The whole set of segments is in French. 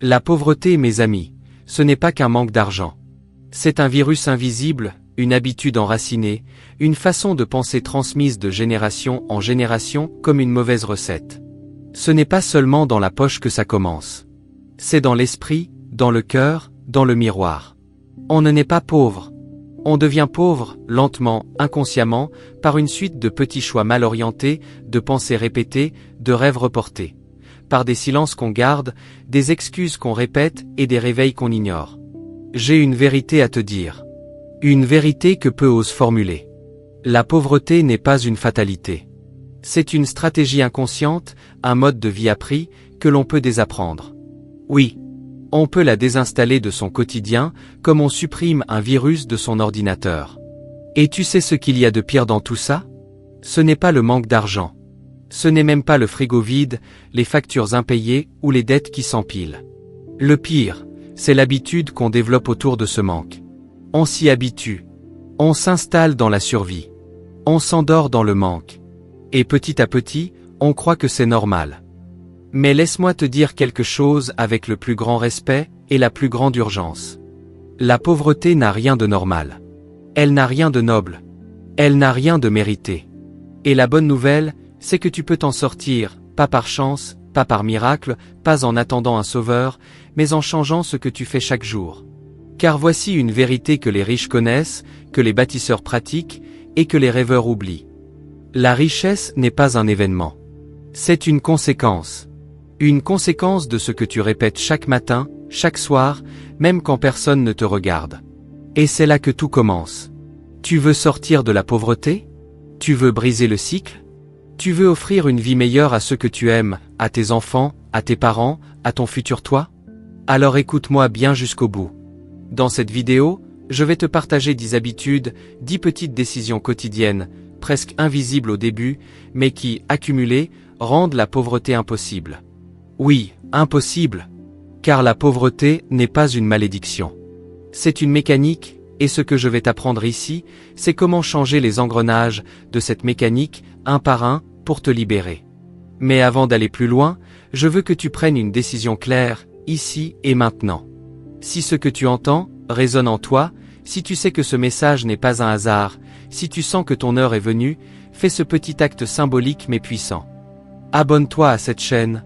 La pauvreté, mes amis, ce n'est pas qu'un manque d'argent. C'est un virus invisible, une habitude enracinée, une façon de penser transmise de génération en génération comme une mauvaise recette. Ce n'est pas seulement dans la poche que ça commence. C'est dans l'esprit, dans le cœur, dans le miroir. On ne naît pas pauvre. On devient pauvre, lentement, inconsciemment, par une suite de petits choix mal orientés, de pensées répétées, de rêves reportés. Par des silences qu'on garde, des excuses qu'on répète et des réveils qu'on ignore. J'ai une vérité à te dire. Une vérité que peu osent formuler. La pauvreté n'est pas une fatalité. C'est une stratégie inconsciente, un mode de vie appris, que l'on peut désapprendre. Oui. On peut la désinstaller de son quotidien, comme on supprime un virus de son ordinateur. Et tu sais ce qu'il y a de pire dans tout ça? Ce n'est pas le manque d'argent. Ce n'est même pas le frigo vide, les factures impayées ou les dettes qui s'empilent. Le pire, c'est l'habitude qu'on développe autour de ce manque. On s'y habitue. On s'installe dans la survie. On s'endort dans le manque. Et petit à petit, on croit que c'est normal. Mais laisse-moi te dire quelque chose avec le plus grand respect et la plus grande urgence. La pauvreté n'a rien de normal. Elle n'a rien de noble. Elle n'a rien de mérité. Et la bonne nouvelle, c'est que tu peux t'en sortir, pas par chance, pas par miracle, pas en attendant un sauveur, mais en changeant ce que tu fais chaque jour. Car voici une vérité que les riches connaissent, que les bâtisseurs pratiquent, et que les rêveurs oublient. La richesse n'est pas un événement. C'est une conséquence. Une conséquence de ce que tu répètes chaque matin, chaque soir, même quand personne ne te regarde. Et c'est là que tout commence. Tu veux sortir de la pauvreté? Tu veux briser le cycle? Tu veux offrir une vie meilleure à ceux que tu aimes, à tes enfants, à tes parents, à ton futur toi? Alors écoute-moi bien jusqu'au bout. Dans cette vidéo, je vais te partager 10 habitudes, 10 petites décisions quotidiennes, presque invisibles au début, mais qui, accumulées, rendent la pauvreté impossible. Oui, impossible. Car la pauvreté n'est pas une malédiction. C'est une mécanique, et ce que je vais t'apprendre ici, c'est comment changer les engrenages de cette mécanique, un par un, pour te libérer. Mais avant d'aller plus loin, je veux que tu prennes une décision claire, ici et maintenant. Si ce que tu entends résonne en toi, si tu sais que ce message n'est pas un hasard, si tu sens que ton heure est venue, fais ce petit acte symbolique mais puissant. Abonne-toi à cette chaîne.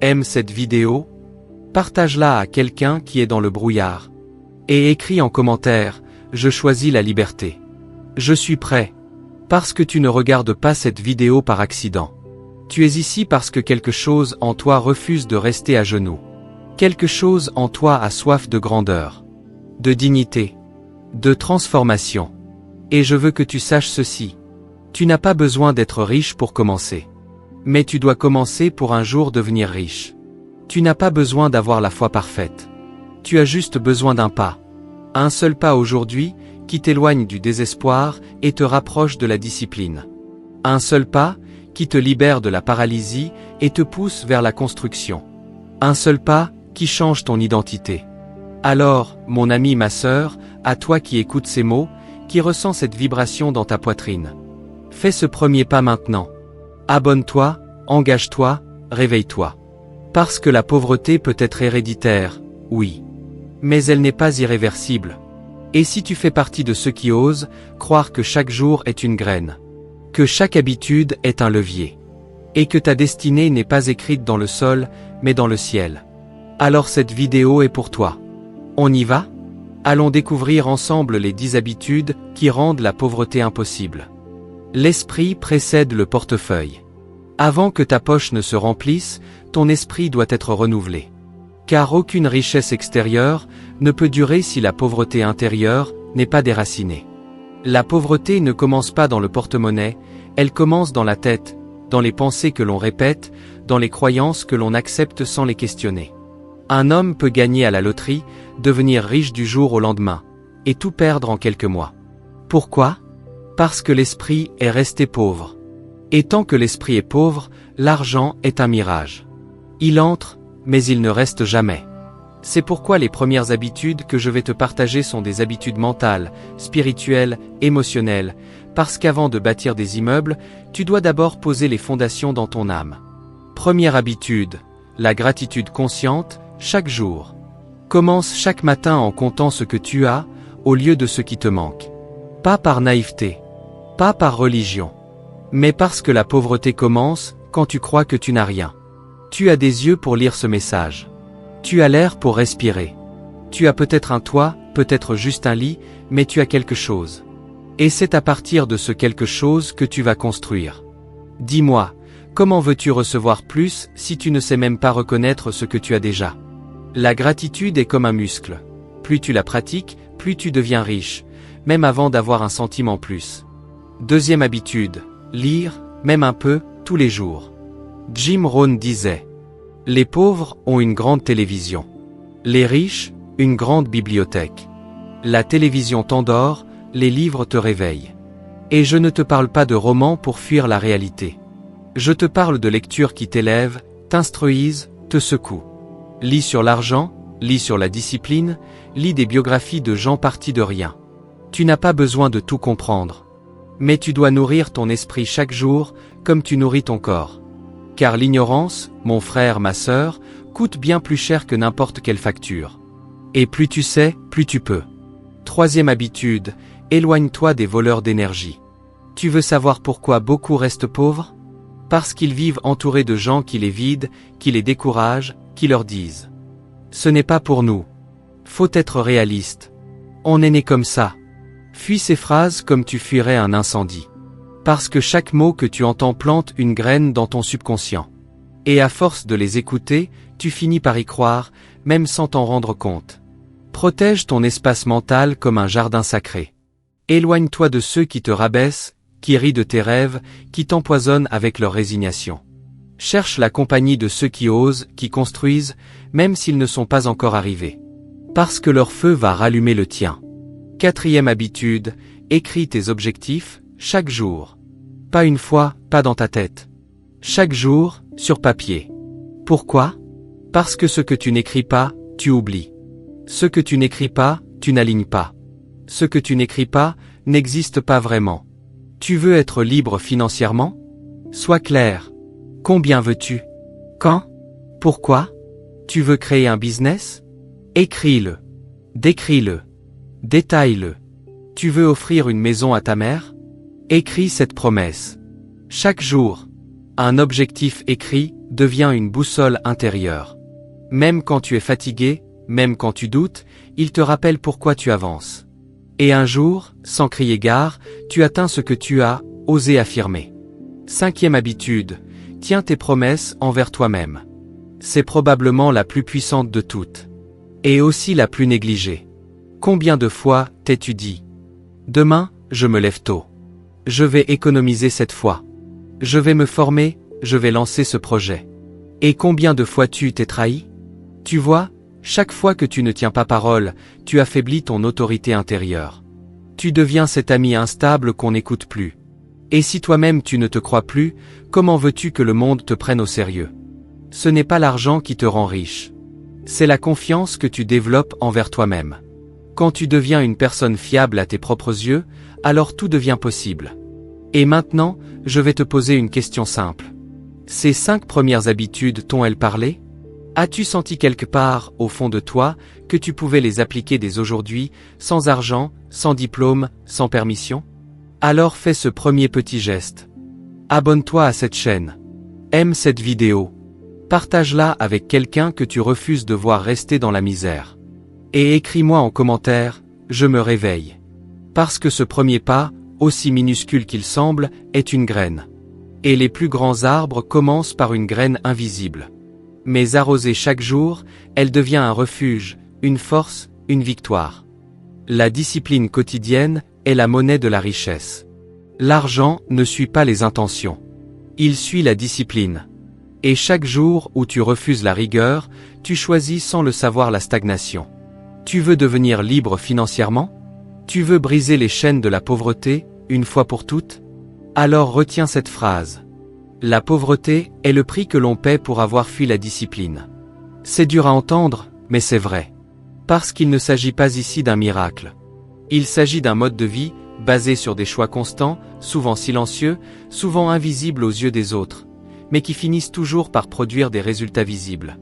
Aime cette vidéo. Partage-la à quelqu'un qui est dans le brouillard. Et écris en commentaire, je choisis la liberté. Je suis prêt. Parce que tu ne regardes pas cette vidéo par accident. Tu es ici parce que quelque chose en toi refuse de rester à genoux. Quelque chose en toi a soif de grandeur, de dignité, de transformation. Et je veux que tu saches ceci. Tu n'as pas besoin d'être riche pour commencer. Mais tu dois commencer pour un jour devenir riche. Tu n'as pas besoin d'avoir la foi parfaite. Tu as juste besoin d'un pas. Un seul pas aujourd'hui, qui t'éloigne du désespoir et te rapproche de la discipline. Un seul pas, qui te libère de la paralysie et te pousse vers la construction. Un seul pas, qui change ton identité. Alors, mon ami, ma sœur, à toi qui écoutes ces mots, qui ressens cette vibration dans ta poitrine. Fais ce premier pas maintenant. Abonne-toi, engage-toi, réveille-toi. Parce que la pauvreté peut être héréditaire, oui. Mais elle n'est pas irréversible. Et si tu fais partie de ceux qui osent croire que chaque jour est une graine, que chaque habitude est un levier, et que ta destinée n'est pas écrite dans le sol, mais dans le ciel, alors cette vidéo est pour toi. On y va? Allons découvrir ensemble les 10 habitudes qui rendent la pauvreté impossible. L'esprit précède le portefeuille. Avant que ta poche ne se remplisse, ton esprit doit être renouvelé. Car aucune richesse extérieure ne peut durer si la pauvreté intérieure n'est pas déracinée. La pauvreté ne commence pas dans le porte-monnaie, elle commence dans la tête, dans les pensées que l'on répète, dans les croyances que l'on accepte sans les questionner. Un homme peut gagner à la loterie, devenir riche du jour au lendemain, et tout perdre en quelques mois. Pourquoi? Parce que l'esprit est resté pauvre. Et tant que l'esprit est pauvre, l'argent est un mirage. Il entre, mais il ne reste jamais. C'est pourquoi les premières habitudes que je vais te partager sont des habitudes mentales, spirituelles, émotionnelles, parce qu'avant de bâtir des immeubles, tu dois d'abord poser les fondations dans ton âme. Première habitude, la gratitude consciente, chaque jour. Commence chaque matin en comptant ce que tu as, au lieu de ce qui te manque. Pas par naïveté. Pas par religion. Mais parce que la pauvreté commence, quand tu crois que tu n'as rien. Tu as des yeux pour lire ce message. Tu as l'air pour respirer. Tu as peut-être un toit, peut-être juste un lit, mais tu as quelque chose. Et c'est à partir de ce quelque chose que tu vas construire. Dis-moi, comment veux-tu recevoir plus si tu ne sais même pas reconnaître ce que tu as déjà? La gratitude est comme un muscle. Plus tu la pratiques, plus tu deviens riche, même avant d'avoir un centime en plus. Deuxième habitude, lire, même un peu, tous les jours. Jim Rohn disait: les pauvres ont une grande télévision. Les riches, une grande bibliothèque. La télévision t'endort, les livres te réveillent. Et je ne te parle pas de romans pour fuir la réalité. Je te parle de lectures qui t'élèvent, t'instruisent, te secouent. Lis sur l'argent, lis sur la discipline, lis des biographies de gens partis de rien. Tu n'as pas besoin de tout comprendre. Mais tu dois nourrir ton esprit chaque jour, comme tu nourris ton corps. Car l'ignorance, mon frère, ma sœur, coûte bien plus cher que n'importe quelle facture. Et plus tu sais, plus tu peux. Troisième habitude, éloigne-toi des voleurs d'énergie. Tu veux savoir pourquoi beaucoup restent pauvres? Parce qu'ils vivent entourés de gens qui les vident, qui les découragent, qui leur disent: ce n'est pas pour nous. Faut être réaliste. On est né comme ça. Fuis ces phrases comme tu fuirais un incendie. Parce que chaque mot que tu entends plante une graine dans ton subconscient. Et à force de les écouter, tu finis par y croire, même sans t'en rendre compte. Protège ton espace mental comme un jardin sacré. Éloigne-toi de ceux qui te rabaissent, qui rient de tes rêves, qui t'empoisonnent avec leur résignation. Cherche la compagnie de ceux qui osent, qui construisent, même s'ils ne sont pas encore arrivés. Parce que leur feu va rallumer le tien. Quatrième habitude, écris tes objectifs, chaque jour. Pas une fois, pas dans ta tête. Chaque jour, sur papier. Pourquoi? Parce que ce que tu n'écris pas, tu oublies. Ce que tu n'écris pas, tu n'alignes pas. Ce que tu n'écris pas, n'existe pas vraiment. Tu veux être libre financièrement? Sois clair. Combien veux-tu? Quand? Pourquoi? Tu veux créer un business? Écris-le. Décris-le. Détaille-le. Tu veux offrir une maison à ta mère? Écris cette promesse. Chaque jour, un objectif écrit devient une boussole intérieure. Même quand tu es fatigué, même quand tu doutes, il te rappelle pourquoi tu avances. Et un jour, sans crier gare, tu atteins ce que tu as osé affirmer. Cinquième habitude, tiens tes promesses envers toi-même. C'est probablement la plus puissante de toutes. Et aussi la plus négligée. Combien de fois t'es-tu dit: demain, je me lève tôt. Je vais économiser cette fois. Je vais me former, je vais lancer ce projet. Et combien de fois tu t'es trahi? Tu vois, chaque fois que tu ne tiens pas parole, tu affaiblis ton autorité intérieure. Tu deviens cet ami instable qu'on n'écoute plus. Et si toi-même tu ne te crois plus, comment veux-tu que le monde te prenne au sérieux? Ce n'est pas l'argent qui te rend riche. C'est la confiance que tu développes envers toi-même. Quand tu deviens une personne fiable à tes propres yeux, alors tout devient possible. Et maintenant, je vais te poser une question simple. Ces 5 premières habitudes t'ont-elles parlé? As-tu senti quelque part, au fond de toi, que tu pouvais les appliquer dès aujourd'hui, sans argent, sans diplôme, sans permission? Alors fais ce premier petit geste. Abonne-toi à cette chaîne. Aime cette vidéo. Partage-la avec quelqu'un que tu refuses de voir rester dans la misère. Et écris-moi en commentaire, je me réveille. Parce que ce premier pas, aussi minuscule qu'il semble, est une graine. Et les plus grands arbres commencent par une graine invisible. Mais arrosée chaque jour, elle devient un refuge, une force, une victoire. La discipline quotidienne est la monnaie de la richesse. L'argent ne suit pas les intentions. Il suit la discipline. Et chaque jour où tu refuses la rigueur, tu choisis sans le savoir la stagnation. Tu veux devenir libre financièrement? Tu veux briser les chaînes de la pauvreté, une fois pour toutes? Alors retiens cette phrase. La pauvreté est le prix que l'on paie pour avoir fui la discipline. C'est dur à entendre, mais c'est vrai. Parce qu'il ne s'agit pas ici d'un miracle. Il s'agit d'un mode de vie, basé sur des choix constants, souvent silencieux, souvent invisibles aux yeux des autres, mais qui finissent toujours par produire des résultats visibles.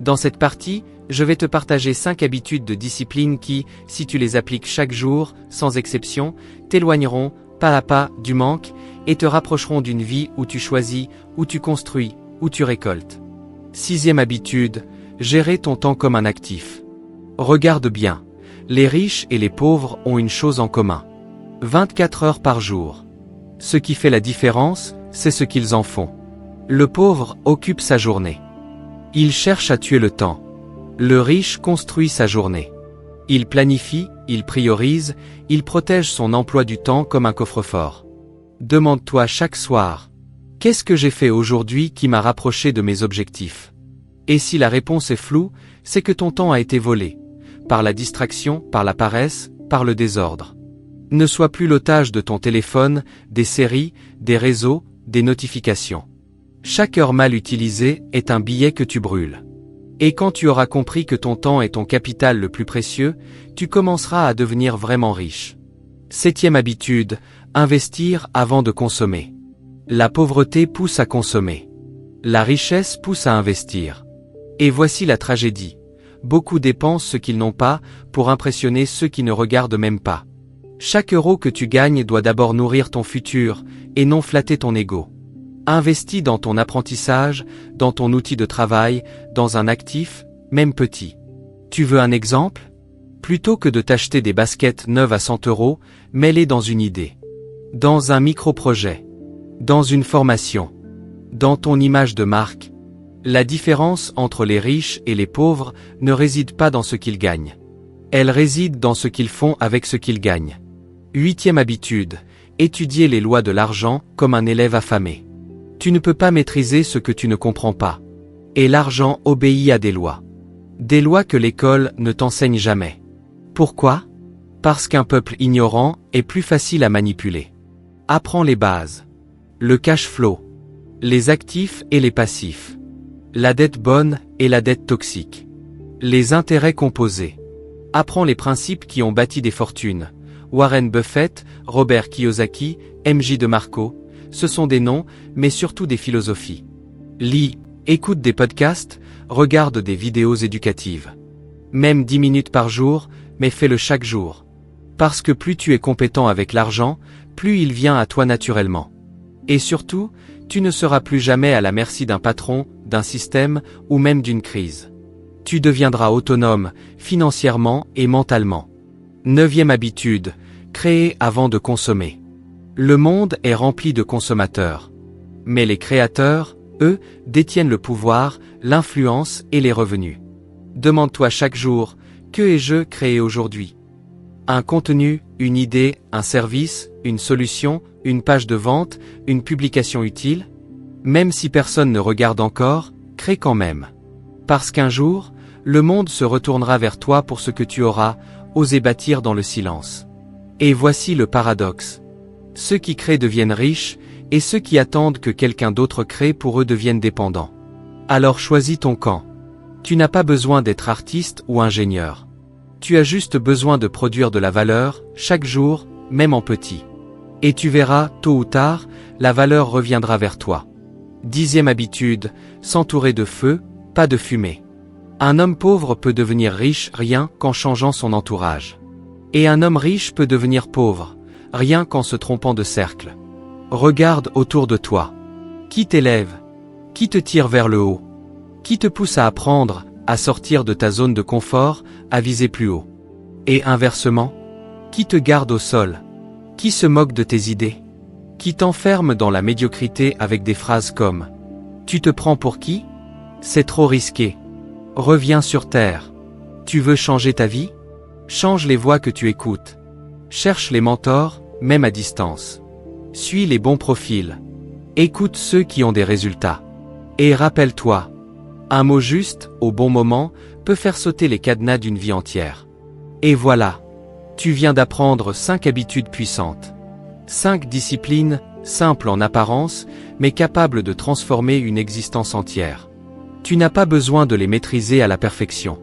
Dans cette partie, Je vais te partager 5 habitudes de discipline qui, si tu les appliques chaque jour, sans exception, t'éloigneront, pas à pas, du manque, et te rapprocheront d'une vie où tu choisis, où tu construis, où tu récoltes. 6e habitude, gérer ton temps comme un actif. Regarde bien, les riches et les pauvres ont une chose en commun. 24 heures par jour. Ce qui fait la différence, c'est ce qu'ils en font. Le pauvre occupe sa journée. Il cherche à tuer le temps. Le riche construit sa journée. Il planifie, il priorise, il protège son emploi du temps comme un coffre-fort. Demande-toi chaque soir, qu'est-ce que j'ai fait aujourd'hui qui m'a rapproché de mes objectifs? Et si la réponse est floue, c'est que ton temps a été volé. Par la distraction, par la paresse, par le désordre. Ne sois plus l'otage de ton téléphone, des séries, des réseaux, des notifications. Chaque heure mal utilisée est un billet que tu brûles. Et quand tu auras compris que ton temps est ton capital le plus précieux, tu commenceras à devenir vraiment riche. 7e habitude, investir avant de consommer. La pauvreté pousse à consommer. La richesse pousse à investir. Et voici la tragédie. Beaucoup dépensent ce qu'ils n'ont pas, pour impressionner ceux qui ne regardent même pas. Chaque euro que tu gagnes doit d'abord nourrir ton futur, et non flatter ton ego. Investis dans ton apprentissage, dans ton outil de travail, dans un actif, même petit. Tu veux un exemple? Plutôt que de t'acheter des baskets neuves à 100 euros, mets-les dans une idée. Dans un micro-projet. Dans une formation. Dans ton image de marque. La différence entre les riches et les pauvres ne réside pas dans ce qu'ils gagnent. Elle réside dans ce qu'ils font avec ce qu'ils gagnent. 8e habitude, étudier les lois de l'argent comme un élève affamé. Tu ne peux pas maîtriser ce que tu ne comprends pas. Et l'argent obéit à des lois. Des lois que l'école ne t'enseigne jamais. Pourquoi? Parce qu'un peuple ignorant est plus facile à manipuler. Apprends les bases. Le cash flow. Les actifs et les passifs. La dette bonne et la dette toxique. Les intérêts composés. Apprends les principes qui ont bâti des fortunes. Warren Buffett, Robert Kiyosaki, M.J. DeMarco, ce sont des noms, mais surtout des philosophies. Lis, écoute des podcasts, regarde des vidéos éducatives. Même 10 minutes par jour, mais fais-le chaque jour. Parce que plus tu es compétent avec l'argent, plus il vient à toi naturellement. Et surtout, tu ne seras plus jamais à la merci d'un patron, d'un système, ou même d'une crise. Tu deviendras autonome, financièrement et mentalement. 9e habitude, créer avant de consommer. Le monde est rempli de consommateurs. Mais les créateurs, eux, détiennent le pouvoir, l'influence et les revenus. Demande-toi chaque jour, que ai-je créé aujourd'hui? Un contenu, une idée, un service, une solution, une page de vente, une publication utile? Même si personne ne regarde encore, crée quand même. Parce qu'un jour, le monde se retournera vers toi pour ce que tu auras osé bâtir dans le silence. Et voici le paradoxe. Ceux qui créent deviennent riches, et ceux qui attendent que quelqu'un d'autre crée pour eux deviennent dépendants. Alors choisis ton camp. Tu n'as pas besoin d'être artiste ou ingénieur. Tu as juste besoin de produire de la valeur, chaque jour, même en petit. Et tu verras, tôt ou tard, la valeur reviendra vers toi. 10e habitude, s'entourer de feu, pas de fumée. Un homme pauvre peut devenir riche rien qu'en changeant son entourage. Et un homme riche peut devenir pauvre, rien qu'en se trompant de cercle. Regarde autour de toi. Qui t'élève? Qui te tire vers le haut? Qui te pousse à apprendre, à sortir de ta zone de confort, à viser plus haut? Et inversement, qui te garde au sol? Qui se moque de tes idées? Qui t'enferme dans la médiocrité avec des phrases comme « Tu te prends pour qui? C'est trop risqué. Reviens sur terre. Tu veux changer ta vie? Change les voix que tu écoutes. Cherche les mentors, même à distance. Suis les bons profils. Écoute ceux qui ont des résultats. Et rappelle-toi, un mot juste, au bon moment, peut faire sauter les cadenas d'une vie entière. Et voilà. Tu viens d'apprendre 5 habitudes puissantes. 5 disciplines, simples en apparence, mais capables de transformer une existence entière. Tu n'as pas besoin de les maîtriser à la perfection.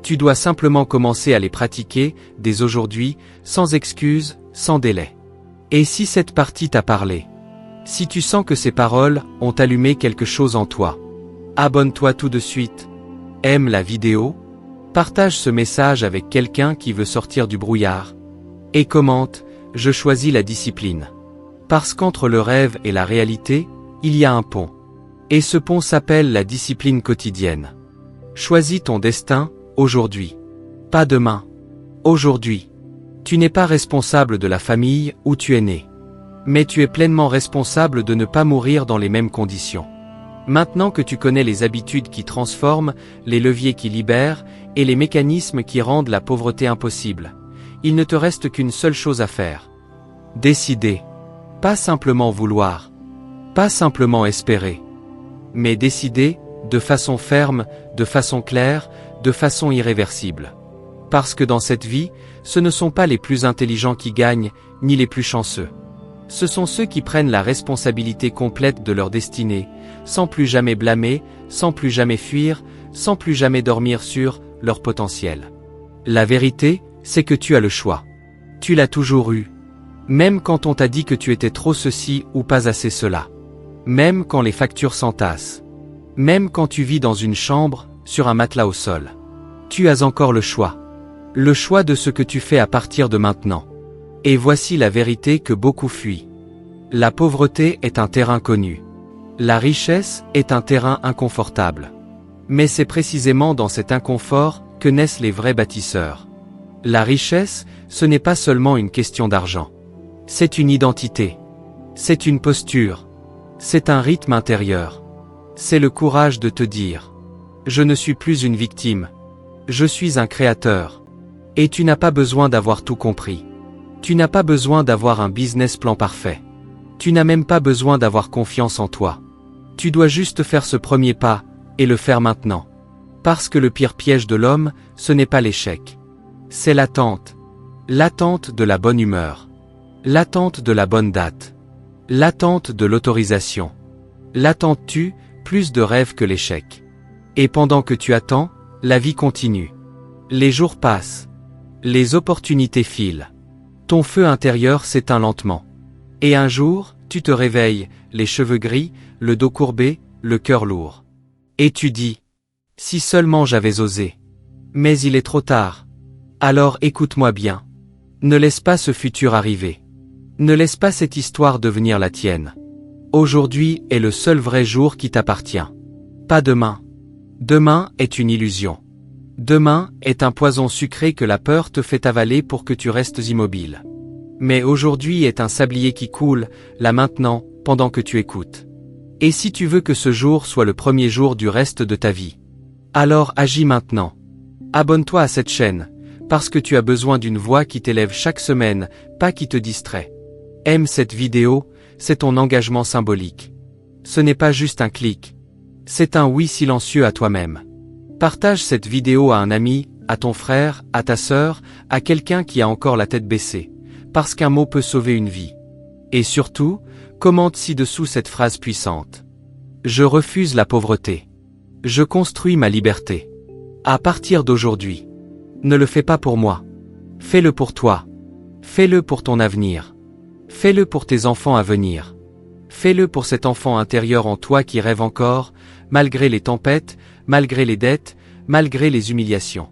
Tu dois simplement commencer à les pratiquer, dès aujourd'hui, sans excuse, sans délai. Et si cette partie t'a parlé? Si tu sens que ces paroles ont allumé quelque chose en toi, abonne-toi tout de suite. Aime la vidéo, Partage ce message avec quelqu'un qui veut sortir du brouillard. Et commente, je choisis la discipline. Parce qu'entre le rêve et la réalité, il y a un pont. Et ce pont s'appelle la discipline quotidienne. Choisis ton destin, aujourd'hui. Pas demain. Aujourd'hui. Tu n'es pas responsable de la famille où tu es né. Mais tu es pleinement responsable de ne pas mourir dans les mêmes conditions. Maintenant que tu connais les habitudes qui transforment, les leviers qui libèrent, et les mécanismes qui rendent la pauvreté impossible, il ne te reste qu'une seule chose à faire. Décider. Pas simplement vouloir. Pas simplement espérer. Mais décider, de façon ferme, de façon claire, de façon irréversible. Parce que dans cette vie, ce ne sont pas les plus intelligents qui gagnent, ni les plus chanceux. Ce sont ceux qui prennent la responsabilité complète de leur destinée, sans plus jamais blâmer, sans plus jamais fuir, sans plus jamais dormir sur leur potentiel. La vérité, c'est que tu as le choix. Tu l'as toujours eu. Même quand on t'a dit que tu étais trop ceci ou pas assez cela. Même quand les factures s'entassent. Même quand tu vis dans une chambre, sur un matelas au sol. Tu as encore le choix. Le choix de ce que tu fais à partir de maintenant. Et voici la vérité que beaucoup fuient. La pauvreté est un terrain connu. La richesse est un terrain inconfortable. Mais c'est précisément dans cet inconfort que naissent les vrais bâtisseurs. La richesse, ce n'est pas seulement une question d'argent. C'est une identité. C'est une posture. C'est un rythme intérieur. C'est le courage de te dire « Je ne suis plus une victime. Je suis un créateur. » Et tu n'as pas besoin d'avoir tout compris. Tu n'as pas besoin d'avoir un business plan parfait. Tu n'as même pas besoin d'avoir confiance en toi. Tu dois juste faire ce premier pas, et le faire maintenant. Parce que le pire piège de l'homme, ce n'est pas l'échec. C'est l'attente. L'attente de la bonne humeur. L'attente de la bonne date. L'attente de l'autorisation. L'attente tue plus de rêves que l'échec. Et pendant que tu attends, la vie continue. Les jours passent. Les opportunités filent. Ton feu intérieur s'éteint lentement. Et un jour, tu te réveilles, les cheveux gris, le dos courbé, le cœur lourd. Et tu dis, si seulement j'avais osé. Mais il est trop tard. Alors écoute-moi bien. Ne laisse pas ce futur arriver. Ne laisse pas cette histoire devenir la tienne. Aujourd'hui est le seul vrai jour qui t'appartient. Pas demain. Demain est une illusion. Demain est un poison sucré que la peur te fait avaler pour que tu restes immobile. Mais aujourd'hui est un sablier qui coule, là maintenant, pendant que tu écoutes. Et si tu veux que ce jour soit le premier jour du reste de ta vie, alors agis maintenant. Abonne-toi à cette chaîne, parce que tu as besoin d'une voix qui t'élève chaque semaine, pas qui te distrait. Aime cette vidéo, c'est ton engagement symbolique. Ce n'est pas juste un clic. C'est un oui silencieux à toi-même. Partage cette vidéo à un ami, à ton frère, à ta sœur, à quelqu'un qui a encore la tête baissée. Parce qu'un mot peut sauver une vie. Et surtout, commente ci-dessous cette phrase puissante. Je refuse la pauvreté. Je construis ma liberté. À partir d'aujourd'hui. Ne le fais pas pour moi. Fais-le pour toi. Fais-le pour ton avenir. Fais-le pour tes enfants à venir. Fais-le pour cet enfant intérieur en toi qui rêve encore, malgré les tempêtes, malgré les dettes, malgré les humiliations.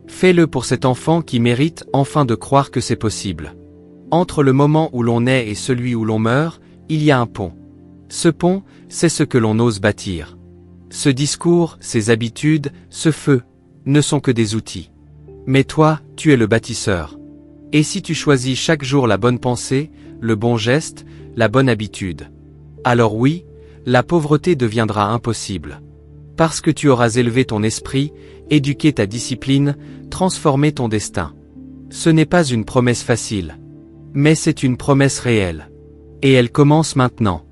Fais-le pour cet enfant qui mérite enfin de croire que c'est possible. Entre le moment où l'on naît et celui où l'on meurt, il y a un pont. Ce pont, c'est ce que l'on ose bâtir. Ce discours, ces habitudes, ce feu, ne sont que des outils. Mais toi, tu es le bâtisseur. Et si tu choisis chaque jour la bonne pensée, le bon geste, la bonne habitude, alors oui, la pauvreté deviendra impossible. Parce que tu auras élevé ton esprit, éduqué ta discipline, transformé ton destin. Ce n'est pas une promesse facile. Mais c'est une promesse réelle. Et elle commence maintenant.